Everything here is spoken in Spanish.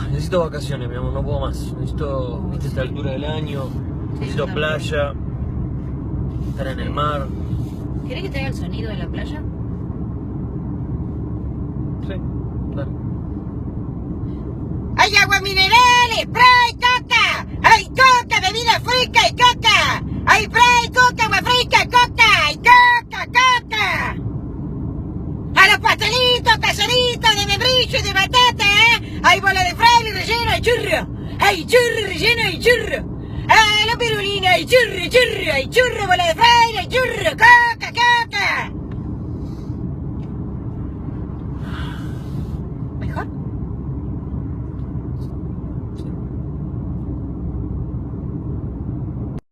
Necesito vacaciones, mi amor, no puedo más. Necesito, viste, esta altura del año. Necesito playa, estar en el mar. ¿Querés que te haga el sonido de la playa? Sí, dale. ¡Hay agua mineral, spray, coca! ¡Hay coca, bebida fresca y coca! ¡Hay spray, coca, agua fresca, coca! ¡Y coca, coca! ¡A los pastelitos, caseritos de membrillo y de batata, ¡hay bola de fraile relleno de churro! ¡Hay churro relleno de churro! ¡Ah, la pirulina, hay churro, churro! ¡Hay churro, bola de fraile!